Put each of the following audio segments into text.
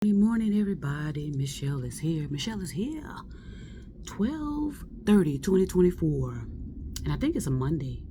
Good morning, everybody. Michelle is here. 12/30/2024. And I think it's a Monday.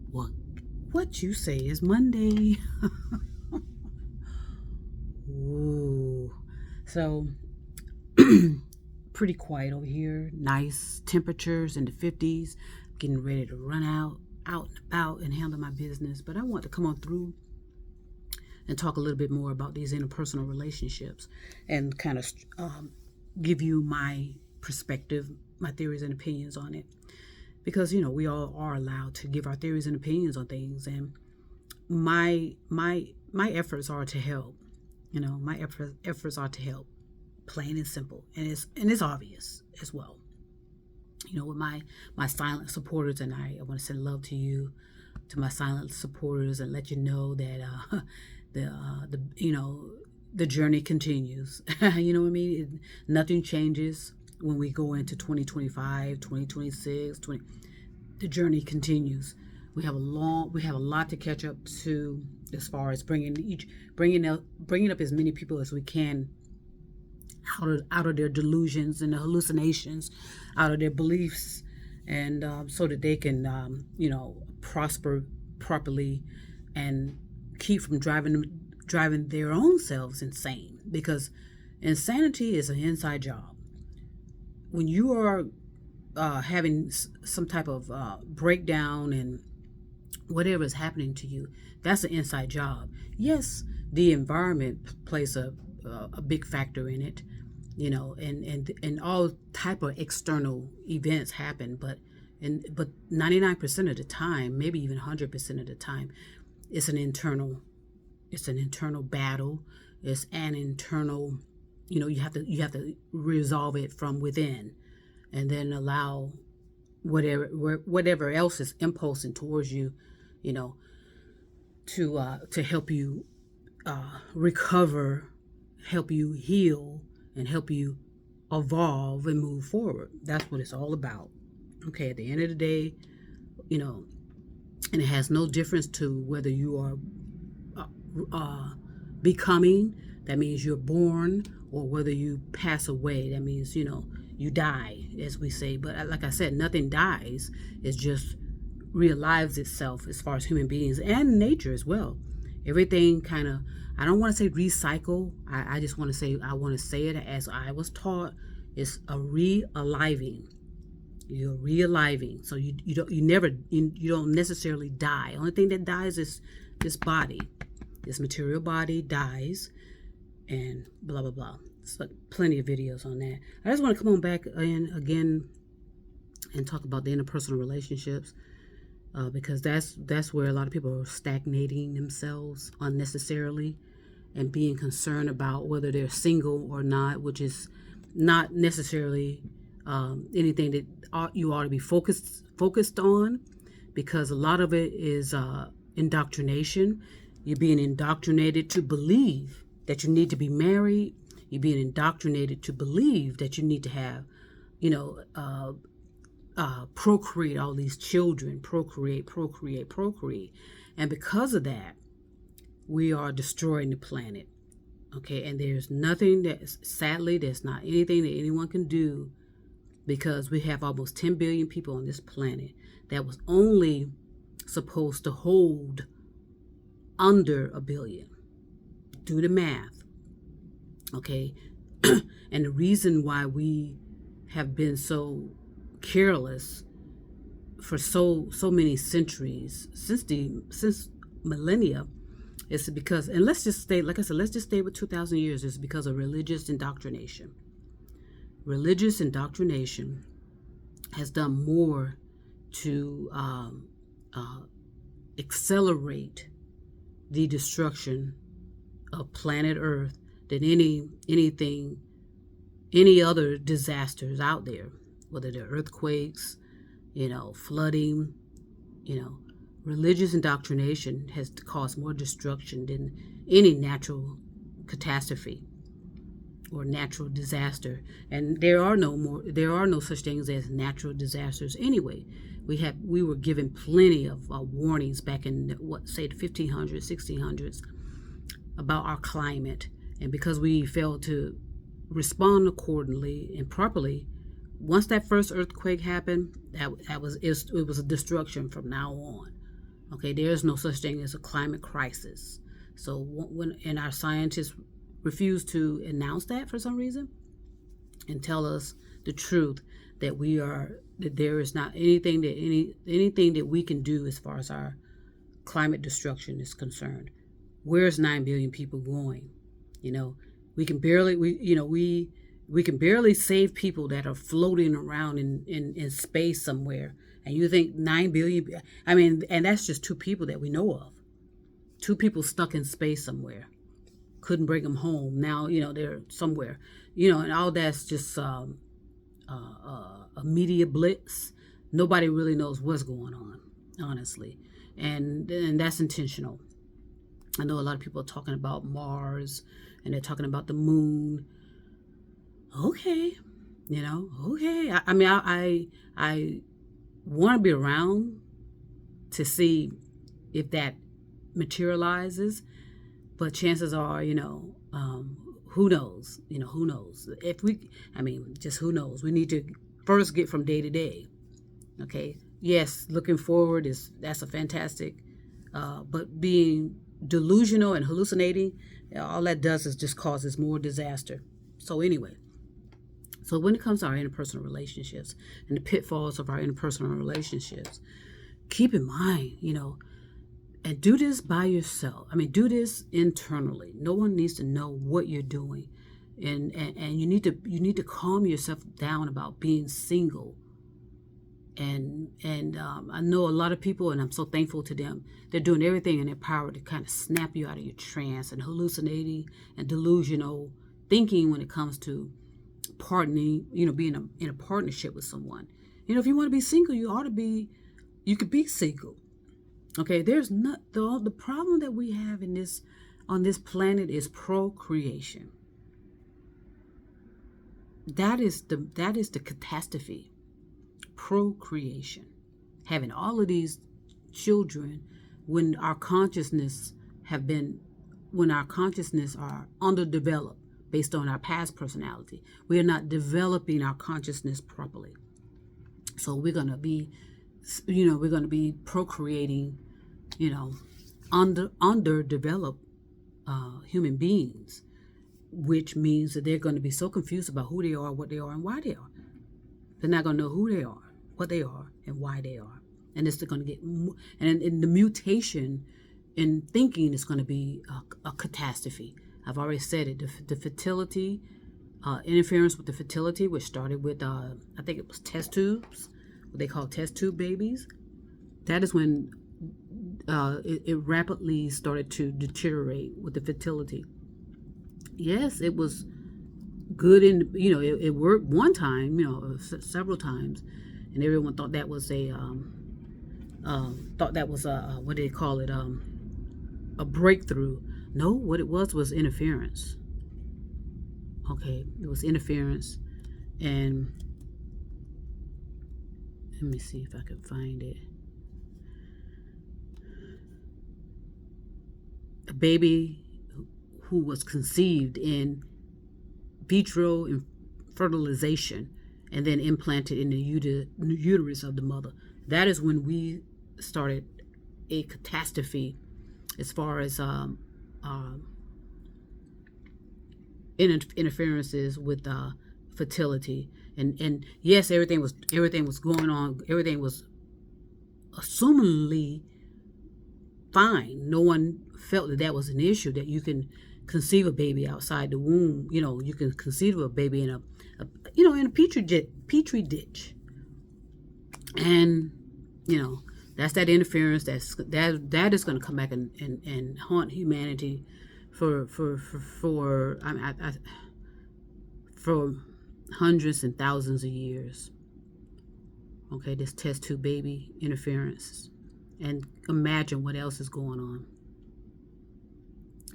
What you say is Monday. Ooh. So, pretty quiet over here. Nice temperatures in the 50s. Getting ready to run out and about and handle my business. But I want to come on through and talk a little bit more about these interpersonal relationships and kind of give you my perspective, my theories and opinions on it. Because, we all are allowed to give our theories and opinions on things. And my efforts are to help. My efforts are to help, plain and simple. And it's obvious as well. With my silent supporters, and I want to send love to you, to my silent supporters, and let you know that the journey continues. You know what I mean? Nothing changes when we go into 2025, 2026, the journey continues. We have a lot to catch up to as far as bringing up as many people as we can out of their delusions and the hallucinations, out of their beliefs, and so that they can prosper properly and keep from driving their own selves insane, because insanity is an inside job. When you are having some type of breakdown and whatever is happening to you, that's an inside job. Yes, the environment plays a big factor in it, and all type of external events happen, but 99% of the time, maybe even 100% of the time, it's an internal battle. It's an internal, you have to resolve it from within, and then allow whatever else is impulsing towards you, to help you recover, help you heal, and help you evolve and move forward. That's what it's all about. Okay, at the end of the day, and it has no difference to whether you are becoming, that means you're born, or whether you pass away, that means you die, as we say. But like I said, nothing dies. It just relives itself, as far as human beings and nature as well. Everything kind of, I don't want to say recycle. I just want to say, I want to say it as I was taught. It's a re-aliving. You're re-aliving. So you don't necessarily die. Only thing that dies is this body. This material body dies, and blah blah blah. So plenty of videos on that. I just want to come on back in again and talk about the interpersonal relationships, because that's where a lot of people are stagnating themselves unnecessarily and being concerned about whether they're single or not, which is not necessarily anything that you ought to be focused on, because a lot of it is indoctrination. You're being indoctrinated to believe that you need to be married. You're being indoctrinated to believe that you need to have, procreate all these children, procreate. And because of that, we are destroying the planet. Okay, and there's nothing there's not anything that anyone can do, because we have almost 10 billion people on this planet that was only supposed to hold under a billion. Do the math. Okay. And the reason why we have been so careless for so many centuries, since millennia, is because, and let's just stay, like I said, let's just stay with 2,000 years, is because of religious indoctrination. Religious indoctrination has done more to accelerate the destruction of planet Earth than any other disasters out there, whether they're earthquakes, flooding. Religious indoctrination has caused more destruction than any natural catastrophe or natural disaster. And there are no such things as natural disasters anyway. We were given plenty of warnings back in the 1500s, 1600s about our climate And because we failed to respond accordingly and properly, once that first earthquake happened, it was a destruction from now on. Okay, there is no such thing as a climate crisis. So and our scientists refuse to announce that for some reason and tell us the truth that there is not anything that we can do as far as our climate destruction is concerned. Where's 9 billion people going? You know, we can barely we can barely save people that are floating around in space somewhere. And you think 9 billion, I mean, and that's just 2 people that we know of. 2 people stuck in space somewhere. Couldn't bring them home. Now, they're somewhere. And all that's just a media blitz. Nobody really knows what's going on, honestly. And that's intentional. I know a lot of people are talking about Mars and they're talking about the moon. Okay, okay. I mean, I want to be around to see if that materializes, but chances are, who knows? Who knows? Just who knows? We need to first get from day to day. Okay. Yes, looking forward that's a fantastic, but being delusional and hallucinating, all that does is just causes more disaster. So anyway, so when it comes to our interpersonal relationships and the pitfalls of our interpersonal relationships, keep in mind, and do this by yourself. I mean, do this internally. No one needs to know what you're doing, and you need to calm yourself down about being single. And I know a lot of people, and I'm so thankful to them. They're doing everything in their power to kind of snap you out of your trance and hallucinating and delusional thinking when it comes to partnering, being in a partnership with someone. If you want to be single, you could be single. Okay, there's not the problem that we have on this planet is procreation. That is the catastrophe. Procreation. Having all of these children when our consciousness are underdeveloped based on our past personality. We are not developing our consciousness properly. So we're going to be procreating, underdeveloped human beings, which means that they're going to be so confused about who they are, what they are, and why they are. They're not going to know who they are, what they are, and why they are. And it's going to get, and the mutation in thinking is going to be a catastrophe. I've already said it. The fertility, interference with the fertility, which started with, I think it was test tubes, what they call test tube babies. That is when it rapidly started to deteriorate with the fertility. Yes, it was good it worked one time, several times, and everyone thought that was what do they call it, a breakthrough. No, what it was interference. Okay, it was interference. And let me see if I can find it. A baby who was conceived in vitro fertilization and then implanted in the uterus of the mother. That is when we started a catastrophe as far as interferences with fertility. And yes, everything was going on. Everything was assumingly fine. No one felt that was an issue, that you can conceive a baby outside the womb. You can conceive a baby in in a petri ditch. And that's that interference that is going to come back and haunt humanity for hundreds and thousands of years. Okay, this test tube baby interference, and imagine what else is going on.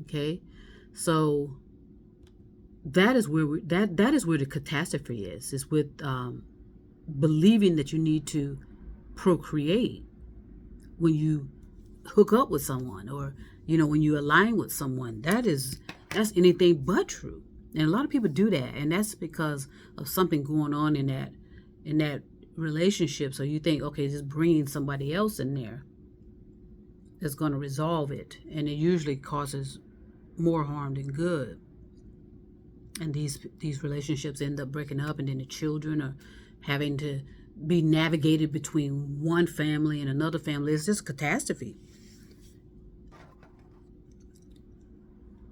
Okay, so that is where that is where the catastrophe is. Is with believing that you need to procreate when you hook up with someone, or when you align with someone. That is That's anything but true. And a lot of people do that, and that's because of something going on in that relationship. So you think, okay, just bringing somebody else in there is going to resolve it, and it usually causes more harm than good. And these relationships end up breaking up, and then the children are having to be navigated between one family and another family. It's just a catastrophe.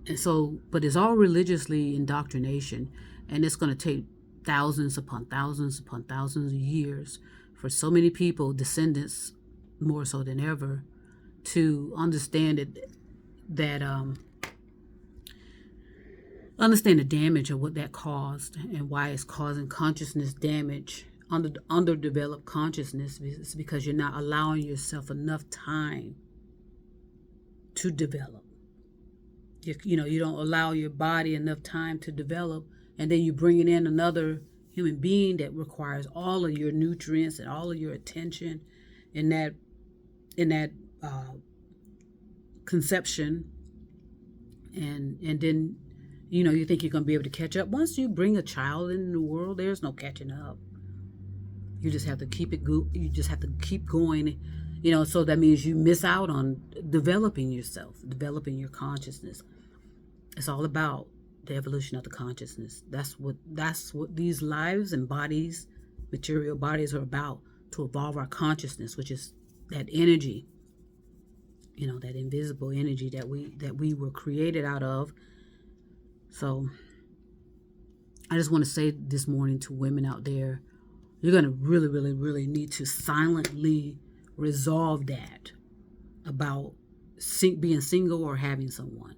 And so, but it's all religiously indoctrination, and it's going to take thousands upon thousands upon thousands of years for so many people, descendants more so than ever, to understand that understand the damage of what that caused and why it's causing consciousness damage, underdeveloped consciousness. It's because you're not allowing yourself enough time to develop. You don't allow your body enough time to develop, and then you bring in another human being that requires all of your nutrients and all of your attention in that conception, and then you think you're going to be able to catch up. Once you bring a child into the world, there's no catching up. You just have to keep it you just have to keep going, so that means you miss out on developing yourself, developing your consciousness. It's all about the evolution of the consciousness. That's what these lives and bodies, material bodies, are about, to evolve our consciousness, which is that energy, that invisible energy that we were created out of. So I just want to say this morning to women out there, you're going to really, really, really need to silently resolve that about being single or having someone.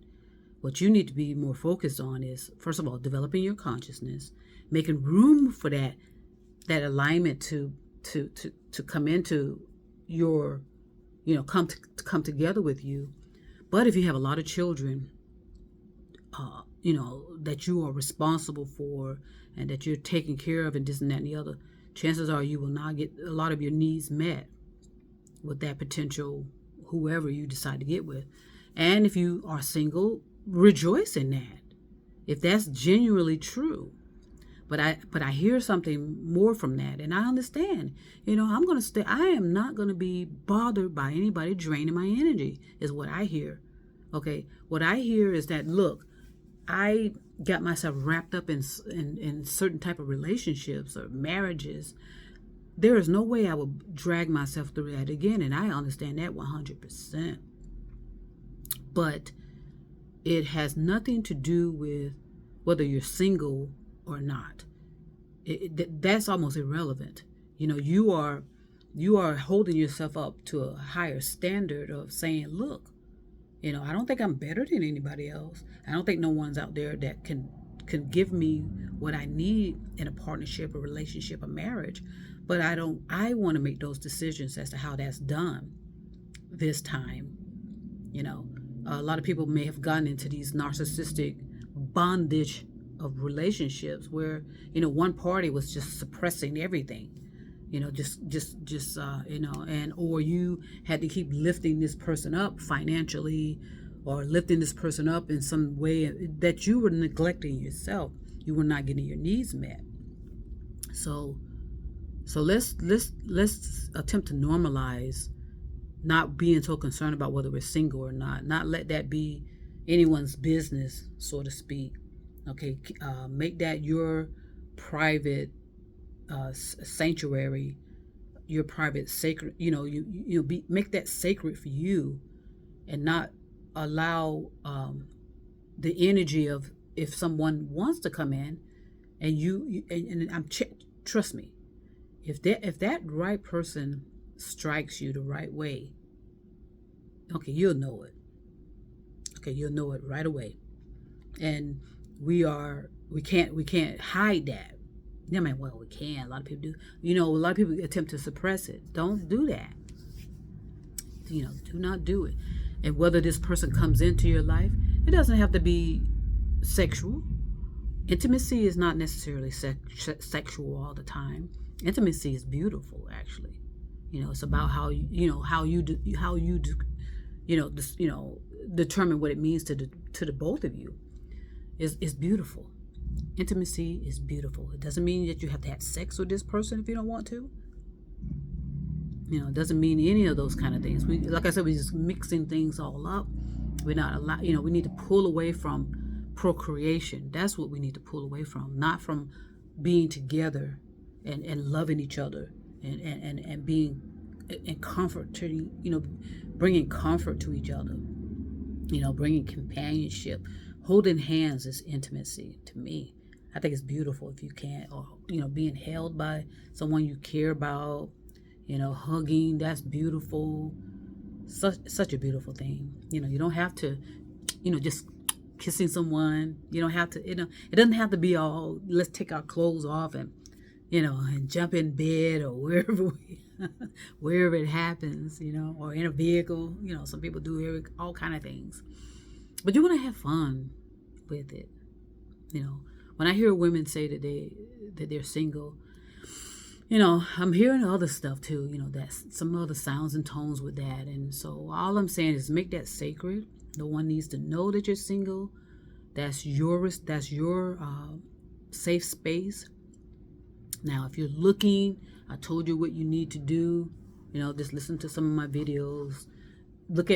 What you need to be more focused on is, first of all, developing your consciousness, making room for that alignment to come into your, come together with you. But if you have a lot of children, that you are responsible for and that you're taking care of and this and that and the other, chances are you will not get a lot of your needs met with that potential whoever you decide to get with. And if you are single, rejoice in that, if that's genuinely true. But I hear something more from that, and I understand. I'm going to stay. I am not going to be bothered by anybody draining my energy, is what I hear. Okay, what I hear is that, look, I got myself wrapped up in certain type of relationships or marriages. There is no way I would drag myself through that again, and I understand that 100%. But it has nothing to do with whether you're single or not. That's almost irrelevant. You are holding yourself up to a higher standard of saying, look, I don't think I'm better than anybody else. I don't think no one's out there that can give me what I need in a partnership, a relationship, a marriage. But I want to make those decisions as to how that's done this time. A lot of people may have gotten into these narcissistic bondage of relationships where, one party was just suppressing everything, or you had to keep lifting this person up financially or lifting this person up in some way that you were neglecting yourself. You were not getting your needs met. So let's attempt to normalize not being so concerned about whether we're single or not let that be anyone's business, so to speak. Okay, make that your private sanctuary, your private sacred, make that sacred for you, and not allow the energy of, if someone wants to come in and trust me, if that right person strikes you the right way, okay, you'll know it. Okay, you'll know it right away. And we can't hide that. I mean, well, we can. A lot of people do. A lot of people attempt to suppress it. Don't do that. Do not do it. And whether this person comes into your life, it doesn't have to be sexual. Intimacy is not necessarily sexual all the time. Intimacy is beautiful, actually. It's about how you determine what it means to the both of you. is beautiful. Intimacy is beautiful. It doesn't mean that you have to have sex with this person if you don't want to. It doesn't mean any of those kind of things. We, like I said, we're just mixing things all up. We're not allowed. We need to pull away from procreation. That's what we need to pull away from, not from being together and loving each other and being and comforting. Bringing comfort to each other. Bringing companionship. Holding hands is intimacy to me. I think it's beautiful if you can, or being held by someone you care about. Hugging, that's beautiful. Such a beautiful thing. You don't have to, just kissing someone. You don't have to, it doesn't have to be all, let's take our clothes off and, and jump in bed or wherever it happens, or in a vehicle. Some people do all kind of things. But you want to have fun with it. When I hear women say that they're single, I'm hearing other stuff too, that's some other sounds and tones with that. And so all I'm saying is make that sacred. No one needs to know that you're single. That's your safe space. Now, if you're looking, I told you what you need to do. Just listen to some of my videos. Look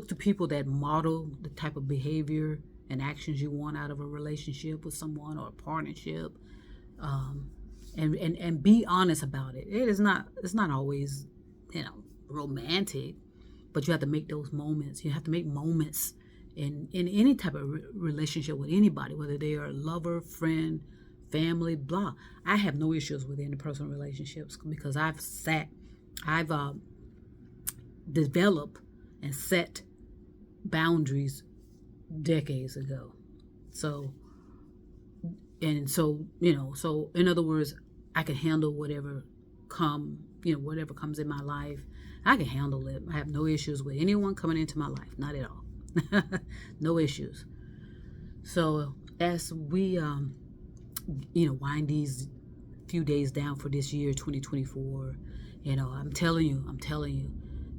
to people that model the type of behavior and actions you want out of a relationship with someone or a partnership. And be honest about it. It's not always, romantic, but you have to make those moments. You have to make moments in any type of relationship with anybody, whether they are a lover, friend, family, blah. I have no issues with interpersonal relationships because I've developed and set boundaries decades ago. So in other words, I can handle whatever comes in my life. I can handle it. I have no issues with anyone coming into my life. Not at all. No issues. So as we, wind these few days down for this year, 2024, I'm telling you,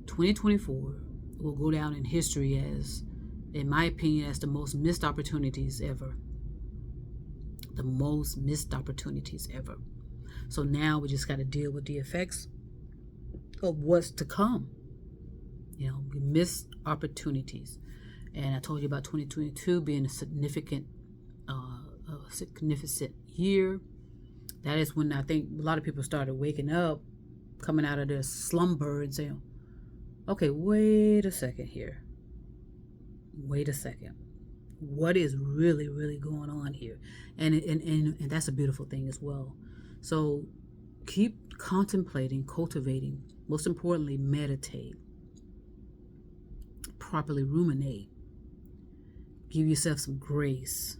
2024 will go down in history as, in my opinion, as the most missed opportunities ever. The most missed opportunities ever. So now we just got to deal with the effects of what's to come. We missed opportunities. And I told you about 2022 being a significant year. That is when I think a lot of people started waking up, coming out of their slumber and saying, okay, wait a second here. Wait a second. What is really, really going on here? And that's a beautiful thing as well. So keep contemplating, cultivating, most importantly, meditate, properly ruminate, give yourself some grace,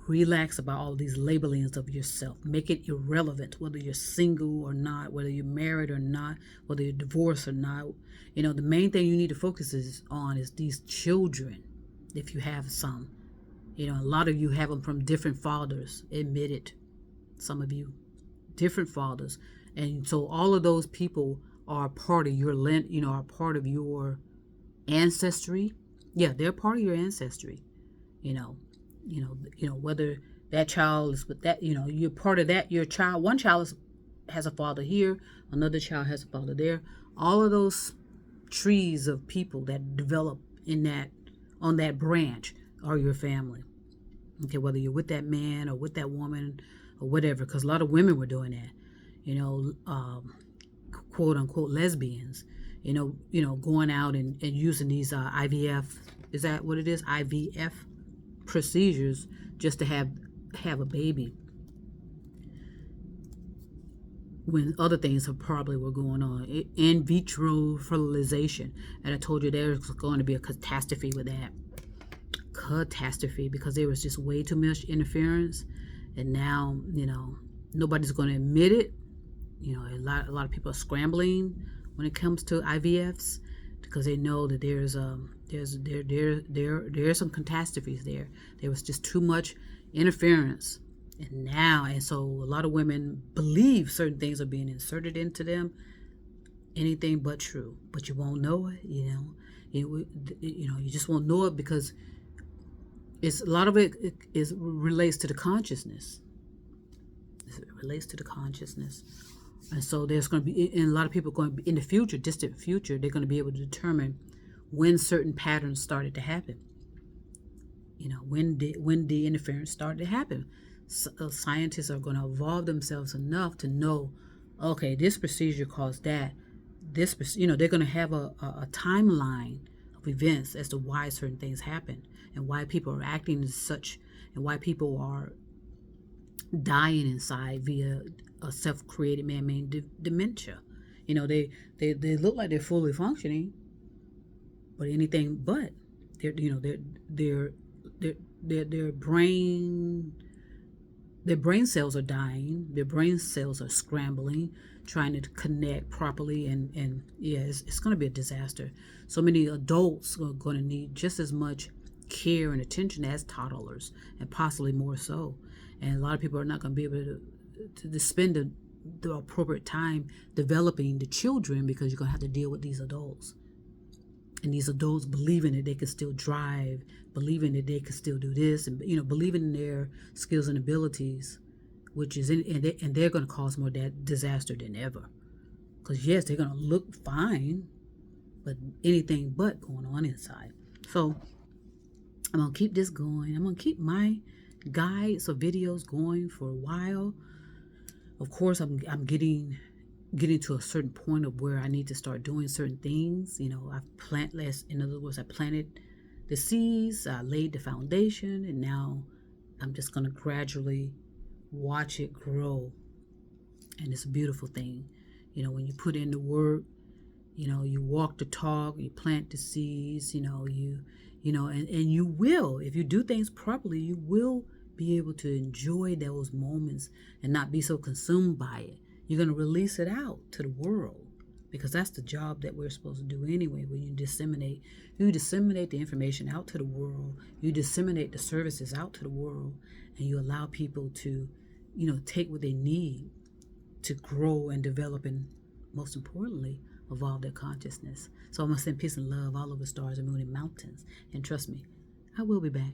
relax about all these labelings of yourself, make it irrelevant whether you're single or not, whether you're married or not, whether you're divorced or not. The main thing you need to focus on is these children, if you have some. A lot of you have them from different fathers, admit it. Some of you, different fathers. And so all of those people are part of your are part of your ancestry. Yeah, they're part of your ancestry. Whether that child is with that, you're part of that. Your child, one child has a father here, another child has a father there. All of those trees of people that develop on that branch are your family. Okay, whether you're with that man or with that woman or whatever, because a lot of women were doing that, quote unquote lesbians, going out and using these IVF, is that what it is? IVF procedures just to have a baby, when other things probably were going on. In vitro fertilization, and I told you there's going to be a catastrophe with that. Because there was just way too much interference, and now nobody's going to admit it. A lot of people are scrambling when it comes to IVFs because they know that there's some catastrophes there. There was just too much interference, and so a lot of women believe certain things are being inserted into them. Anything but true, but you won't know it. You just won't know it because It's a lot of it is relates to the consciousness. It relates to the consciousness. And so there's going to be, and a lot of people are going to be in the future, distant future, they're going to be able to determine when certain patterns started to happen. You know, when the interference started to happen. Scientists are going to evolve themselves enough to know, okay, this procedure caused that. They're going to have a timeline of events as to why certain things happen and why people are acting as such, and why people are dying inside via a self-created man-made dementia. You know, they look like they're fully functioning, but anything but. They're you know their brain cells are dying. Their brain cells are scrambling, trying to connect properly, and yeah, it's going to be a disaster. So many adults are going to need just as much care and attention as toddlers, and possibly more so. And a lot of people are not going to be able to spend the appropriate time developing the children, because you're going to have to deal with these adults. And these adults believing that they can still drive, believing that they can still do this, and believing in their skills and abilities, which is and they're going to cause more disaster than ever. Because yes, they're going to look fine, but anything but going on inside. So I'm going to keep this going. I'm going to keep my guides or videos going for a while. Of course, I'm getting to a certain point of where I need to start doing certain things. In other words, I planted the seeds, I laid the foundation, and now I'm just going to gradually watch it grow. And it's a beautiful thing. When you put in the work, you walk the talk, you plant the seeds, and you will, if you do things properly, you will be able to enjoy those moments and not be so consumed by it. You're going to release it out to the world, because that's the job that we're supposed to do anyway. When you disseminate the information out to the world, you disseminate the services out to the world, and you allow people to, take what they need to grow and develop, and most importantly, evolve their consciousness. So I'm going to send peace and love all over stars and moon and mountains. And trust me, I will be back.